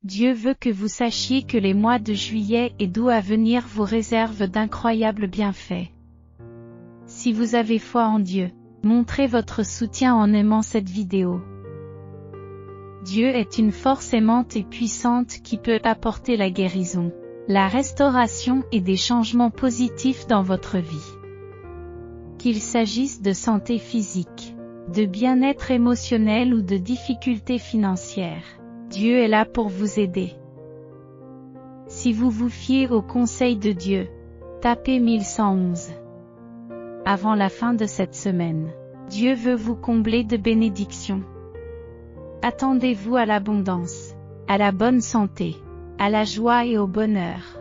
Dieu veut que vous sachiez que les mois de juillet et d'août à venir vous réservent d'incroyables bienfaits. Si vous avez foi en Dieu, montrez votre soutien en aimant cette vidéo. Dieu est une force aimante et puissante qui peut apporter la guérison, la restauration et des changements positifs dans votre vie. Qu'il s'agisse de santé physique, de bien-être émotionnel ou de difficultés financières, Dieu est là pour vous aider. Si vous vous fiez au conseil de Dieu, tapez 1111. Avant la fin de cette semaine, Dieu veut vous combler de bénédictions. Attendez-vous à l'abondance, à la bonne santé, à la joie et au bonheur.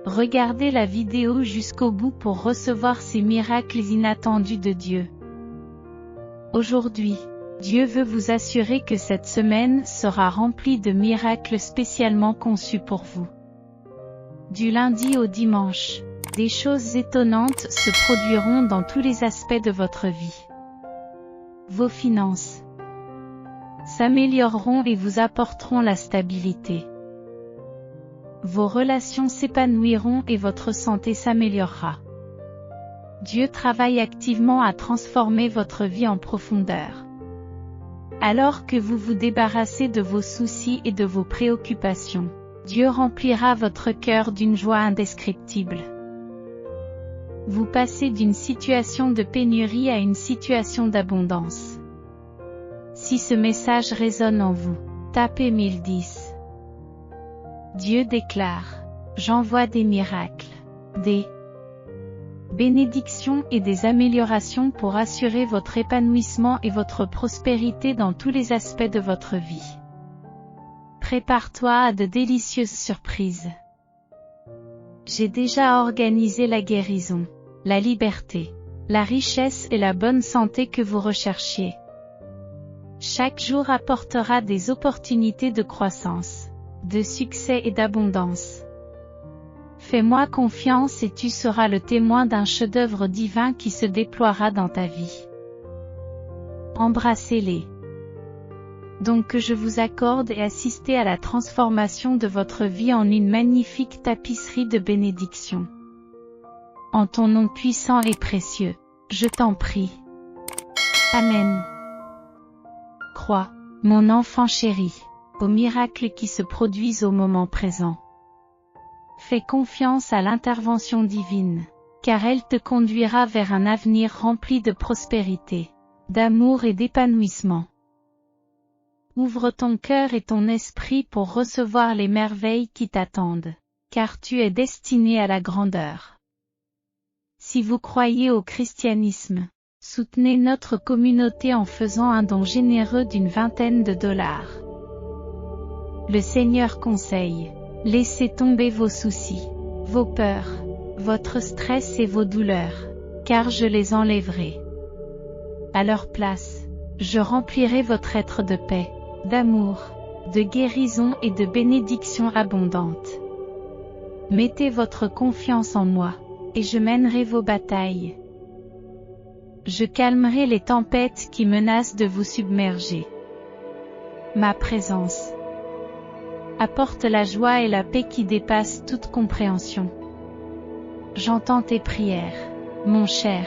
Regardez la vidéo jusqu'au bout pour recevoir ces miracles inattendus de Dieu. Aujourd'hui, Dieu veut vous assurer que cette semaine sera remplie de miracles spécialement conçus pour vous. Du lundi au dimanche, des choses étonnantes se produiront dans tous les aspects de votre vie. Vos finances s'amélioreront et vous apporteront la stabilité. Vos relations s'épanouiront et votre santé s'améliorera. Dieu travaille activement à transformer votre vie en profondeur. Alors que vous vous débarrassez de vos soucis et de vos préoccupations, Dieu remplira votre cœur d'une joie indescriptible. Vous passez d'une situation de pénurie à une situation d'abondance. Si ce message résonne en vous, tapez 1010. Dieu déclare: j'envoie des miracles, des bénédictions et des améliorations pour assurer votre épanouissement et votre prospérité dans tous les aspects de votre vie. Prépare-toi à de délicieuses surprises. J'ai déjà organisé la guérison, la liberté, la richesse et la bonne santé que vous recherchiez. Chaque jour apportera des opportunités de croissance, de succès et d'abondance. Fais-moi confiance et tu seras le témoin d'un chef-d'œuvre divin qui se déploiera dans ta vie. Embrassez-les. Donc que je vous accorde et assistez à la transformation de votre vie en une magnifique tapisserie de bénédictions. En ton nom puissant et précieux, je t'en prie. Amen. Crois, mon enfant chéri, aux miracles qui se produisent au moment présent. Fais confiance à l'intervention divine, car elle te conduira vers un avenir rempli de prospérité, d'amour et d'épanouissement. Ouvre ton cœur et ton esprit pour recevoir les merveilles qui t'attendent, car tu es destiné à la grandeur. Si vous croyez au christianisme, soutenez notre communauté en faisant un don généreux d'une $20. Le Seigneur conseille: laissez tomber vos soucis, vos peurs, votre stress et vos douleurs, car je les enlèverai. À leur place, je remplirai votre être de paix, d'amour, de guérison et de bénédictions abondantes. Mettez votre confiance en moi, et je mènerai vos batailles. Je calmerai les tempêtes qui menacent de vous submerger. Ma présence apporte la joie et la paix qui dépassent toute compréhension. J'entends tes prières, mon cher,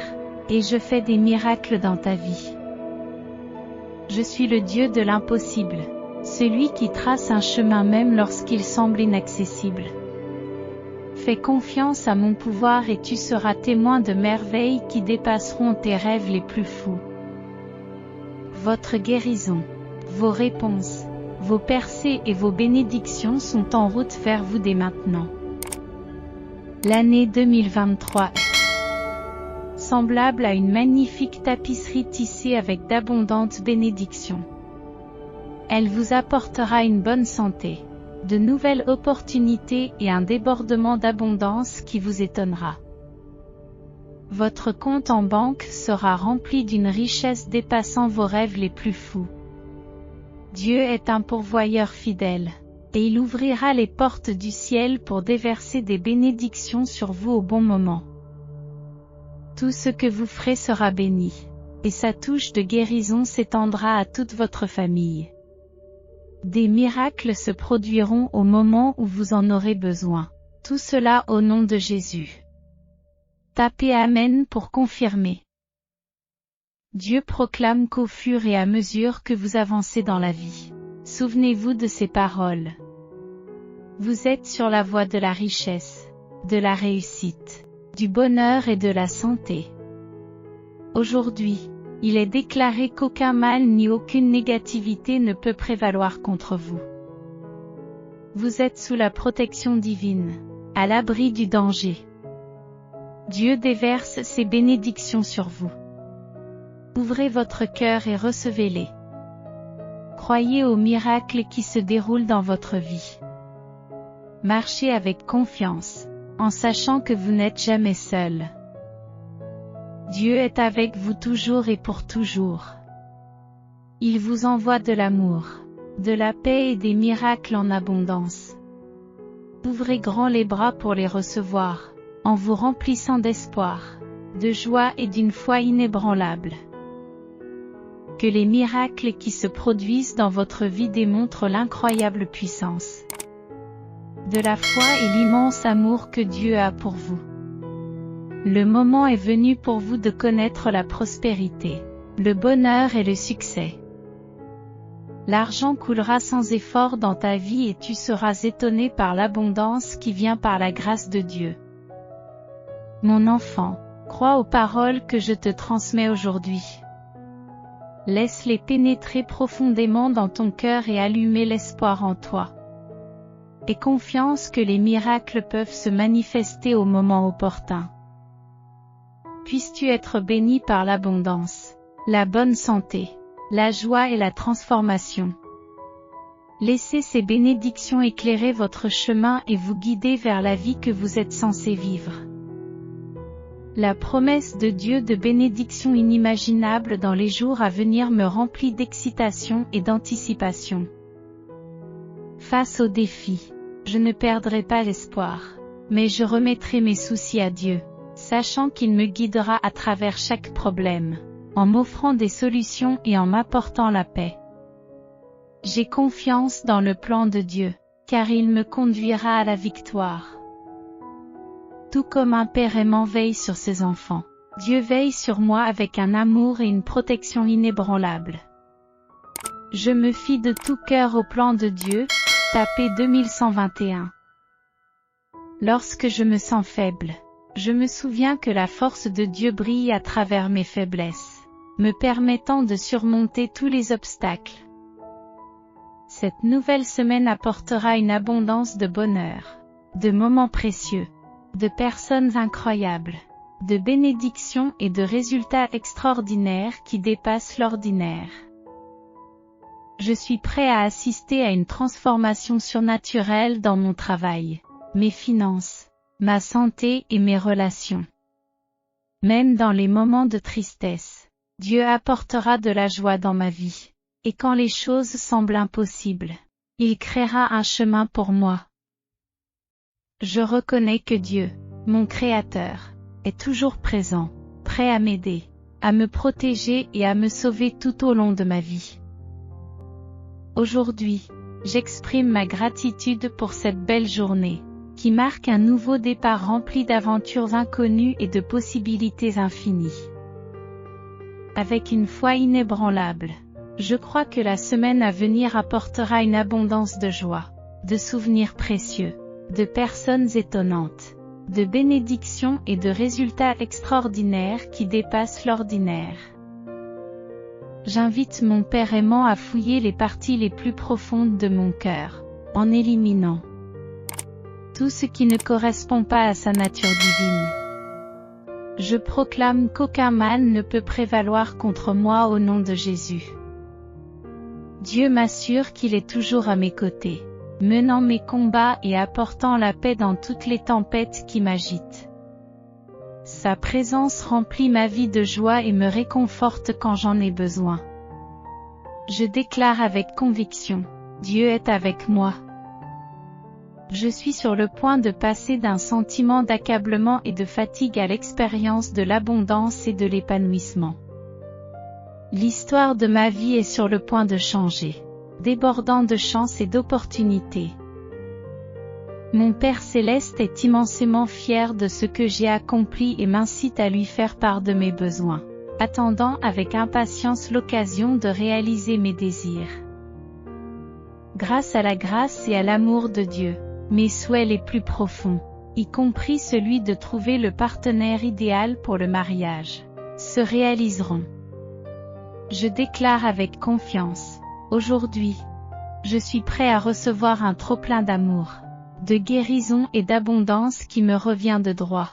et je fais des miracles dans ta vie. Je suis le Dieu de l'impossible, celui qui trace un chemin même lorsqu'il semble inaccessible. Fais confiance à mon pouvoir et tu seras témoin de merveilles qui dépasseront tes rêves les plus fous. Votre guérison, vos réponses, vos percées et vos bénédictions sont en route vers vous dès maintenant. L'année 2023 est semblable à une magnifique tapisserie tissée avec d'abondantes bénédictions. Elle vous apportera une bonne santé, de nouvelles opportunités et un débordement d'abondance qui vous étonnera. Votre compte en banque sera rempli d'une richesse dépassant vos rêves les plus fous. Dieu est un pourvoyeur fidèle, et il ouvrira les portes du ciel pour déverser des bénédictions sur vous au bon moment. Tout ce que vous ferez sera béni, et sa touche de guérison s'étendra à toute votre famille. Des miracles se produiront au moment où vous en aurez besoin. Tout cela au nom de Jésus. Tapez Amen pour confirmer. Dieu proclame qu'au fur et à mesure que vous avancez dans la vie, souvenez-vous de ces paroles. Vous êtes sur la voie de la richesse, de la réussite, du bonheur et de la santé. Aujourd'hui, il est déclaré qu'aucun mal ni aucune négativité ne peut prévaloir contre vous. Vous êtes sous la protection divine, à l'abri du danger. Dieu déverse ses bénédictions sur vous. Ouvrez votre cœur et recevez-les. Croyez aux miracles qui se déroulent dans votre vie. Marchez avec confiance, en sachant que vous n'êtes jamais seul. Dieu est avec vous toujours et pour toujours. Il vous envoie de l'amour, de la paix et des miracles en abondance. Ouvrez grand les bras pour les recevoir, en vous remplissant d'espoir, de joie et d'une foi inébranlable. Que les miracles qui se produisent dans votre vie démontrent l'incroyable puissance de la foi et l'immense amour que Dieu a pour vous. Le moment est venu pour vous de connaître la prospérité, le bonheur et le succès. L'argent coulera sans effort dans ta vie et tu seras étonné par l'abondance qui vient par la grâce de Dieu. Mon enfant, crois aux paroles que je te transmets aujourd'hui. Laisse-les pénétrer profondément dans ton cœur et allumer l'espoir en toi. Aie confiance que les miracles peuvent se manifester au moment opportun. Puisses-tu être béni par l'abondance, la bonne santé, la joie et la transformation. Laissez ces bénédictions éclairer votre chemin et vous guider vers la vie que vous êtes censé vivre. La promesse de Dieu de bénédictions inimaginables dans les jours à venir me remplit d'excitation et d'anticipation. Face aux défis, je ne perdrai pas l'espoir, mais je remettrai mes soucis à Dieu, sachant qu'il me guidera à travers chaque problème, en m'offrant des solutions et en m'apportant la paix. J'ai confiance dans le plan de Dieu, car il me conduira à la victoire. Tout comme un père aimant veille sur ses enfants, Dieu veille sur moi avec un amour et une protection inébranlables. Je me fie de tout cœur au plan de Dieu. Tapez 2121. Lorsque je me sens faible, je me souviens que la force de Dieu brille à travers mes faiblesses, me permettant de surmonter tous les obstacles. Cette nouvelle semaine apportera une abondance de bonheur, de moments précieux, de personnes incroyables, de bénédictions et de résultats extraordinaires qui dépassent l'ordinaire. Je suis prêt à assister à une transformation surnaturelle dans mon travail, mes finances, ma santé et mes relations. Même dans les moments de tristesse, Dieu apportera de la joie dans ma vie, et quand les choses semblent impossibles, il créera un chemin pour moi. Je reconnais que Dieu, mon Créateur, est toujours présent, prêt à m'aider, à me protéger et à me sauver tout au long de ma vie. Aujourd'hui, j'exprime ma gratitude pour cette belle journée, qui marque un nouveau départ rempli d'aventures inconnues et de possibilités infinies. Avec une foi inébranlable, je crois que la semaine à venir apportera une abondance de joie, de souvenirs précieux, de personnes étonnantes, de bénédictions et de résultats extraordinaires qui dépassent l'ordinaire. J'invite mon Père aimant à fouiller les parties les plus profondes de mon cœur, en éliminant tout ce qui ne correspond pas à sa nature divine. Je proclame qu'aucun mal ne peut prévaloir contre moi au nom de Jésus. Dieu m'assure qu'il est toujours à mes côtés, menant mes combats et apportant la paix dans toutes les tempêtes qui m'agitent. Sa présence remplit ma vie de joie et me réconforte quand j'en ai besoin. Je déclare avec conviction, Dieu est avec moi. Je suis sur le point de passer d'un sentiment d'accablement et de fatigue à l'expérience de l'abondance et de l'épanouissement. L'histoire de ma vie est sur le point de changer. débordant de chance et d'opportunités. Mon Père Céleste est immensément fier de ce que j'ai accompli et m'incite à lui faire part de mes besoins, attendant avec impatience l'occasion de réaliser mes désirs. Grâce à la grâce et à l'amour de Dieu, mes souhaits les plus profonds, y compris celui de trouver le partenaire idéal pour le mariage, se réaliseront. Je déclare avec confiance, aujourd'hui, je suis prêt à recevoir un trop-plein d'amour, de guérison et d'abondance qui me revient de droit.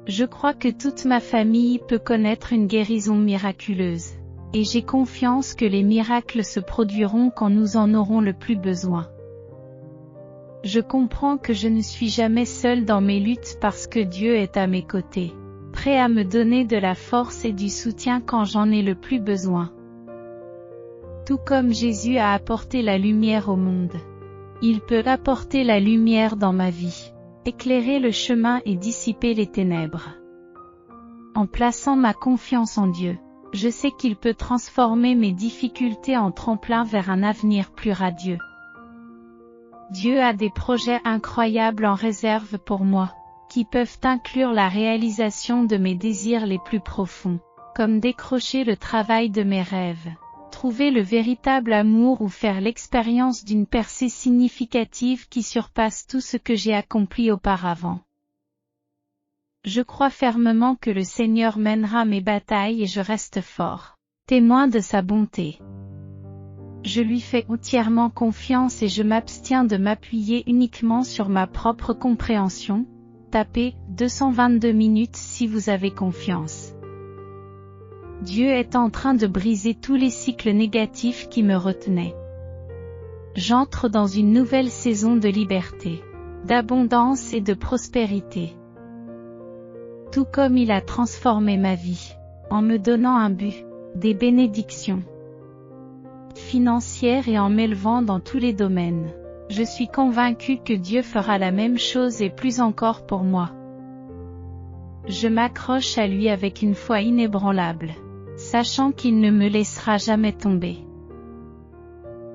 Je crois que toute ma famille peut connaître une guérison miraculeuse, et j'ai confiance que les miracles se produiront quand nous en aurons le plus besoin. Je comprends que je ne suis jamais seul dans mes luttes parce que Dieu est à mes côtés, prêt à me donner de la force et du soutien quand j'en ai le plus besoin. Tout comme Jésus a apporté la lumière au monde, il peut apporter la lumière dans ma vie, éclairer le chemin et dissiper les ténèbres. En plaçant ma confiance en Dieu, je sais qu'il peut transformer mes difficultés en tremplin vers un avenir plus radieux. Dieu a des projets incroyables en réserve pour moi, qui peuvent inclure la réalisation de mes désirs les plus profonds, comme décrocher le travail de mes rêves, trouver le véritable amour ou faire l'expérience d'une percée significative qui surpasse tout ce que j'ai accompli auparavant. Je crois fermement que le Seigneur mènera mes batailles et je reste fort, témoin de sa bonté. Je lui fais entièrement confiance et je m'abstiens de m'appuyer uniquement sur ma propre compréhension. Tapez 222 minutes si vous avez confiance. Dieu est en train de briser tous les cycles négatifs qui me retenaient. J'entre dans une nouvelle saison de liberté, d'abondance et de prospérité. Tout comme il a transformé ma vie, en me donnant un but, des bénédictions financières et en m'élevant dans tous les domaines. Je suis convaincu que Dieu fera la même chose et plus encore pour moi. Je m'accroche à lui avec une foi inébranlable, sachant qu'il ne me laissera jamais tomber.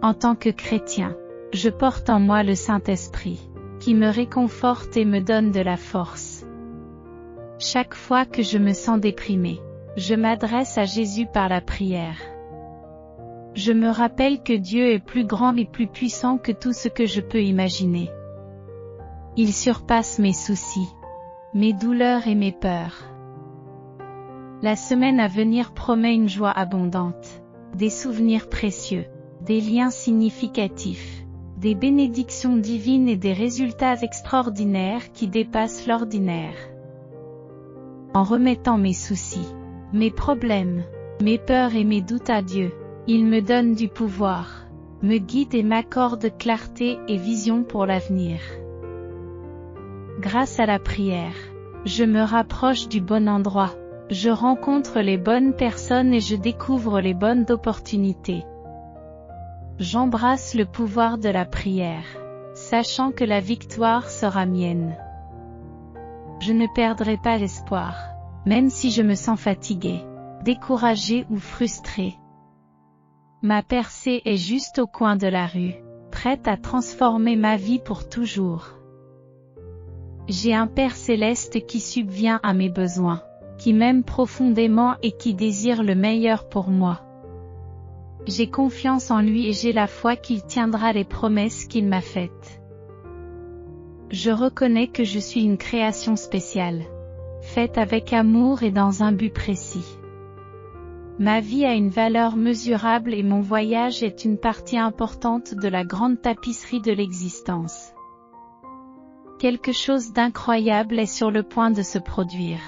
En tant que chrétien, je porte en moi le Saint-Esprit, qui me réconforte et me donne de la force. Chaque fois que je me sens déprimé, je m'adresse à Jésus par la prière. Je me rappelle que Dieu est plus grand et plus puissant que tout ce que je peux imaginer. Il surpasse mes soucis, mes douleurs et mes peurs. La semaine à venir promet une joie abondante, des souvenirs précieux, des liens significatifs, des bénédictions divines et des résultats extraordinaires qui dépassent l'ordinaire. En remettant mes soucis, mes problèmes, mes peurs et mes doutes à Dieu, il me donne du pouvoir, me guide et m'accorde clarté et vision pour l'avenir. Grâce à la prière, je me rapproche du bon endroit, je rencontre les bonnes personnes et je découvre les bonnes opportunités. J'embrasse le pouvoir de la prière, sachant que la victoire sera mienne. Je ne perdrai pas espoir, même si je me sens fatigué, découragé ou frustré. Ma percée est juste au coin de la rue, prête à transformer ma vie pour toujours. J'ai un Père Céleste qui subvient à mes besoins, qui m'aime profondément et qui désire le meilleur pour moi. J'ai confiance en lui et j'ai la foi qu'il tiendra les promesses qu'il m'a faites. Je reconnais que je suis une création spéciale, faite avec amour et dans un but précis. Ma vie a une valeur mesurable et mon voyage est une partie importante de la grande tapisserie de l'existence. Quelque chose d'incroyable est sur le point de se produire,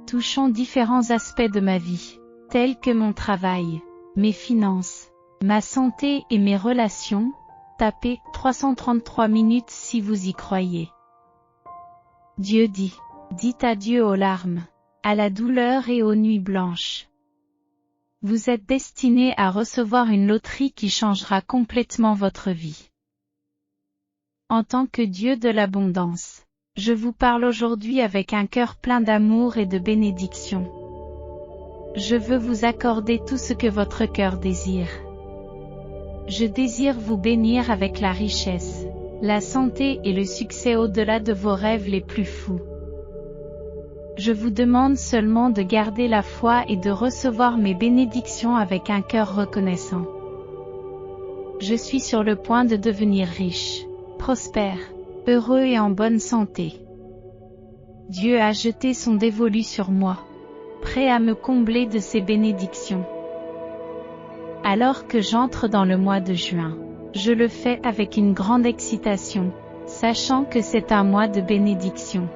touchant différents aspects de ma vie, tels que mon travail, mes finances, ma santé et mes relations. Tapez 333 minutes si vous y croyez. Dieu dit, dites adieu aux larmes, à la douleur et aux nuits blanches. Vous êtes destiné à recevoir une loterie qui changera complètement votre vie. En tant que Dieu de l'abondance, je vous parle aujourd'hui avec un cœur plein d'amour et de bénédiction. Je veux vous accorder tout ce que votre cœur désire. Je désire vous bénir avec la richesse, la santé et le succès au-delà de vos rêves les plus fous. Je vous demande seulement de garder la foi et de recevoir mes bénédictions avec un cœur reconnaissant. Je suis sur le point de devenir riche, prospère, heureux et en bonne santé. Dieu a jeté son dévolu sur moi, prêt à me combler de ses bénédictions. Alors que j'entre dans le mois de juin, je le fais avec une grande excitation, sachant que c'est un mois de bénédiction,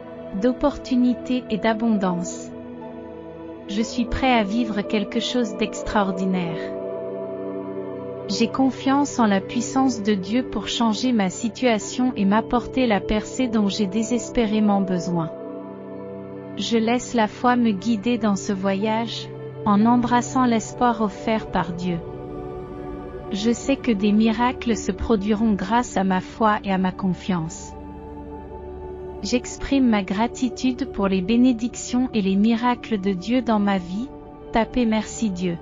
d'opportunité et d'abondance. Je suis prêt à vivre quelque chose d'extraordinaire. J'ai confiance en la puissance de Dieu pour changer ma situation et m'apporter la percée dont j'ai désespérément besoin. Je laisse la foi me guider dans ce voyage, en embrassant l'espoir offert par Dieu. Je sais que des miracles se produiront grâce à ma foi et à ma confiance. J'exprime ma gratitude pour les bénédictions et les miracles de Dieu dans ma vie. Tapez merci Dieu.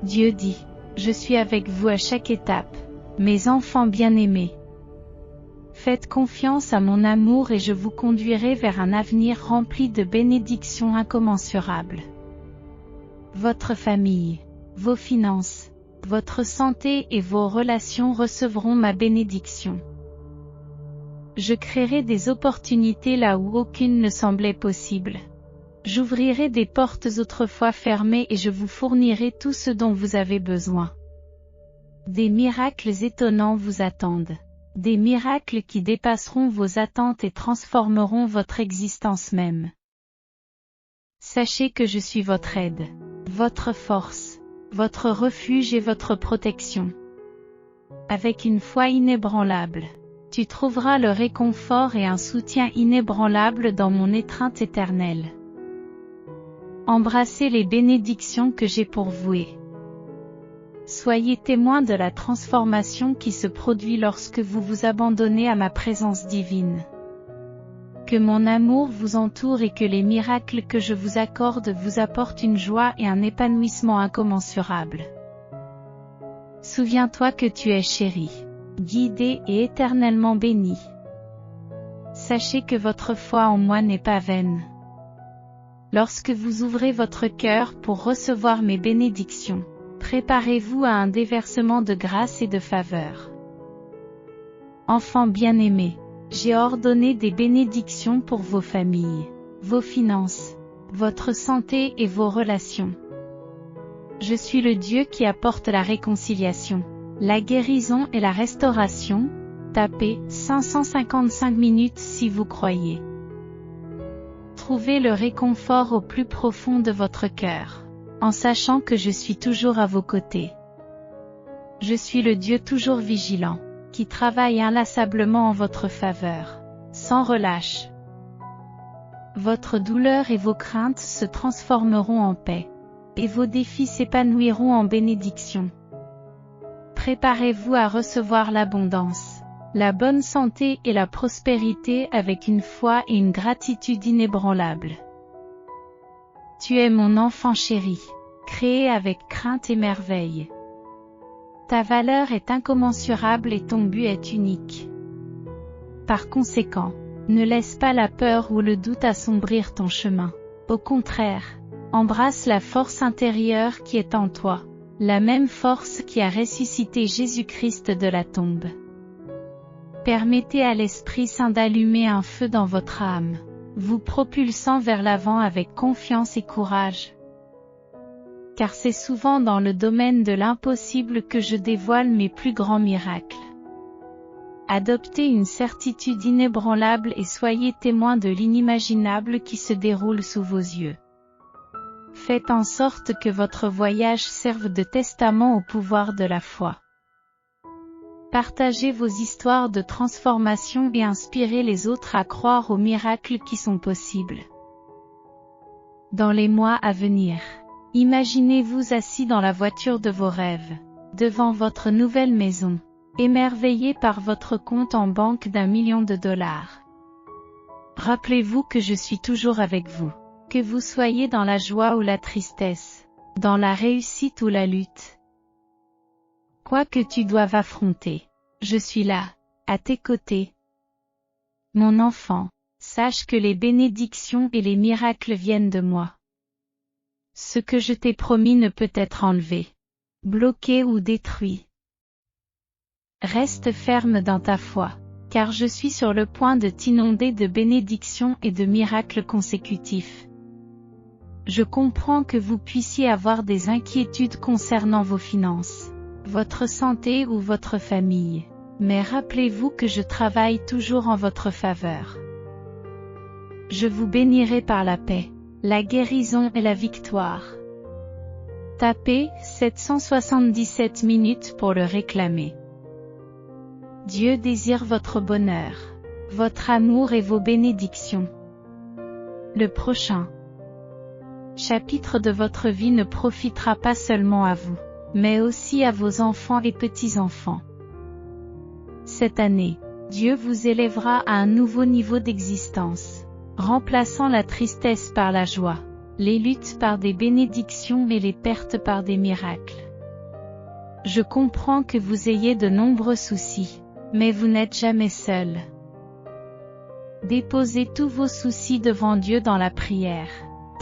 Dieu dit, je suis avec vous à chaque étape, mes enfants bien-aimés. Faites confiance à mon amour et je vous conduirai vers un avenir rempli de bénédictions incommensurables. Votre famille, vos finances, votre santé et vos relations recevront ma bénédiction. Je créerai des opportunités là où aucune ne semblait possible. J'ouvrirai des portes autrefois fermées et je vous fournirai tout ce dont vous avez besoin. Des miracles étonnants vous attendent. Des miracles qui dépasseront vos attentes et transformeront votre existence même. Sachez que je suis votre aide, votre force, votre refuge et votre protection. Avec une foi inébranlable, tu trouveras le réconfort et un soutien inébranlable dans mon étreinte éternelle. Embrassez les bénédictions que j'ai pour vous et soyez témoins de la transformation qui se produit lorsque vous vous abandonnez à ma présence divine. Que mon amour vous entoure et que les miracles que je vous accorde vous apportent une joie et un épanouissement incommensurables. Souviens-toi que tu es chéri, guidé et éternellement béni. Sachez que votre foi en moi n'est pas vaine. Lorsque vous ouvrez votre cœur pour recevoir mes bénédictions, préparez-vous à un déversement de grâce et de faveur. Enfants bien-aimés, j'ai ordonné des bénédictions pour vos familles, vos finances, votre santé et vos relations. Je suis le Dieu qui apporte la réconciliation, la guérison et la restauration. Tapez 555 minutes si vous croyez. Trouvez le réconfort au plus profond de votre cœur, en sachant que je suis toujours à vos côtés. Je suis le Dieu toujours vigilant, qui travaille inlassablement en votre faveur, sans relâche. Votre douleur et vos craintes se transformeront en paix, et vos défis s'épanouiront en bénédiction. Préparez-vous à recevoir l'abondance, la bonne santé et la prospérité avec une foi et une gratitude inébranlables. Tu es mon enfant chéri, créé avec crainte et merveille. Ta valeur est incommensurable et ton but est unique. Par conséquent, ne laisse pas la peur ou le doute assombrir ton chemin. Au contraire, embrasse la force intérieure qui est en toi, la même force qui a ressuscité Jésus-Christ de la tombe. Permettez à l'Esprit Saint d'allumer un feu dans votre âme, vous propulsant vers l'avant avec confiance et courage. Car c'est souvent dans le domaine de l'impossible que je dévoile mes plus grands miracles. Adoptez une certitude inébranlable et soyez témoins de l'inimaginable qui se déroule sous vos yeux. Faites en sorte que votre voyage serve de testament au pouvoir de la foi. Partagez vos histoires de transformation et inspirez les autres à croire aux miracles qui sont possibles. Dans les mois à venir, imaginez-vous assis dans la voiture de vos rêves, devant votre nouvelle maison, émerveillé par votre compte en banque d'1 million de dollars. Rappelez-vous que je suis toujours avec vous, que vous soyez dans la joie ou la tristesse, dans la réussite ou la lutte. Quoi que tu doives affronter, je suis là, à tes côtés. Mon enfant, sache que les bénédictions et les miracles viennent de moi. Ce que je t'ai promis ne peut être enlevé, bloqué ou détruit. Reste ferme dans ta foi, car je suis sur le point de t'inonder de bénédictions et de miracles consécutifs. Je comprends que vous puissiez avoir des inquiétudes concernant vos finances, votre santé ou votre famille, mais rappelez-vous que je travaille toujours en votre faveur. Je vous bénirai par la paix, la guérison et la victoire. Tapez 777 minutes pour le réclamer. Dieu désire votre bonheur, votre amour et vos bénédictions. Le prochain chapitre de votre vie ne profitera pas seulement à vous, mais aussi à vos enfants et petits-enfants. Cette année, Dieu vous élèvera à un nouveau niveau d'existence, remplaçant la tristesse par la joie, les luttes par des bénédictions et les pertes par des miracles. Je comprends que vous ayez de nombreux soucis, mais vous n'êtes jamais seul. Déposez tous vos soucis devant Dieu dans la prière,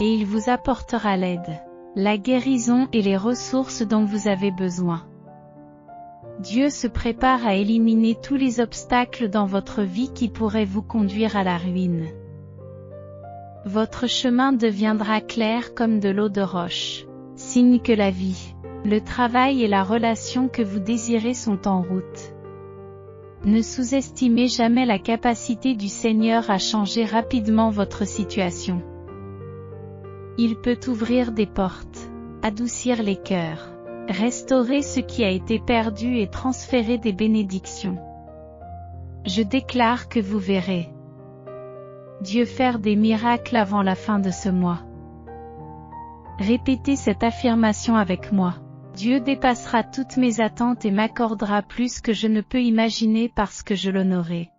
et il vous apportera l'aide, la guérison et les ressources dont vous avez besoin. Dieu se prépare à éliminer tous les obstacles dans votre vie qui pourraient vous conduire à la ruine. Votre chemin deviendra clair comme de l'eau de roche, signe que la vie, le travail et la relation que vous désirez sont en route. Ne sous-estimez jamais la capacité du Seigneur à changer rapidement votre situation. Il peut ouvrir des portes, adoucir les cœurs, restaurer ce qui a été perdu et transférer des bénédictions. Je déclare que vous verrez Dieu faire des miracles avant la fin de ce mois. Répétez cette affirmation avec moi. Dieu dépassera toutes mes attentes et m'accordera plus que je ne peux imaginer parce que je l'honorerai.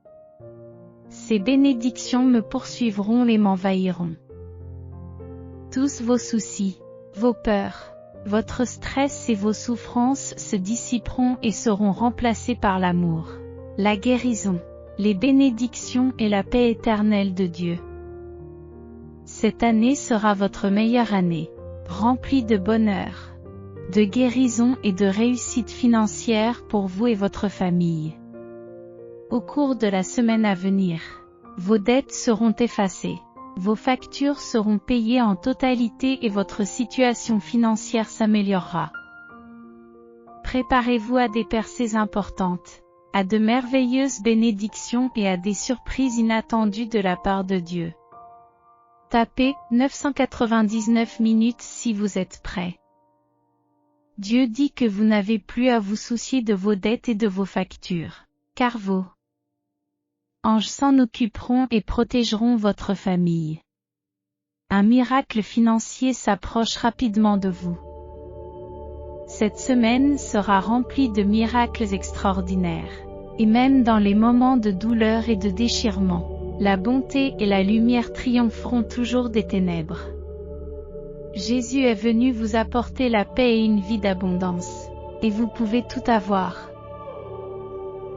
Ces bénédictions me poursuivront et m'envahiront. Tous vos soucis, vos peurs, votre stress et vos souffrances se dissiperont et seront remplacés par l'amour, la guérison, les bénédictions et la paix éternelle de Dieu. Cette année sera votre meilleure année, remplie de bonheur, de guérison et de réussite financière pour vous et votre famille. Au cours de la semaine à venir, vos dettes seront effacées. Vos factures seront payées en totalité et votre situation financière s'améliorera. Préparez-vous à des percées importantes, à de merveilleuses bénédictions et à des surprises inattendues de la part de Dieu. Tapez 999 minutes si vous êtes prêt. Dieu dit que vous n'avez plus à vous soucier de vos dettes et de vos factures, car vos anges s'en occuperont et protégeront votre famille. Un miracle financier s'approche rapidement de vous. Cette semaine sera remplie de miracles extraordinaires. Et même dans les moments de douleur et de déchirement, la bonté et la lumière triompheront toujours des ténèbres. Jésus est venu vous apporter la paix et une vie d'abondance. Et vous pouvez tout avoir.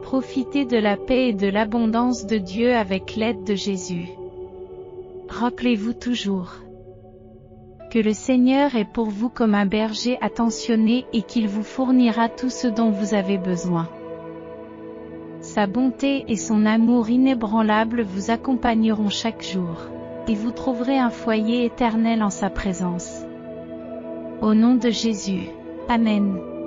Profitez de la paix et de l'abondance de Dieu avec l'aide de Jésus. Rappelez-vous toujours que le Seigneur est pour vous comme un berger attentionné et qu'il vous fournira tout ce dont vous avez besoin. Sa bonté et son amour inébranlable vous accompagneront chaque jour, et vous trouverez un foyer éternel en sa présence. Au nom de Jésus. Amen.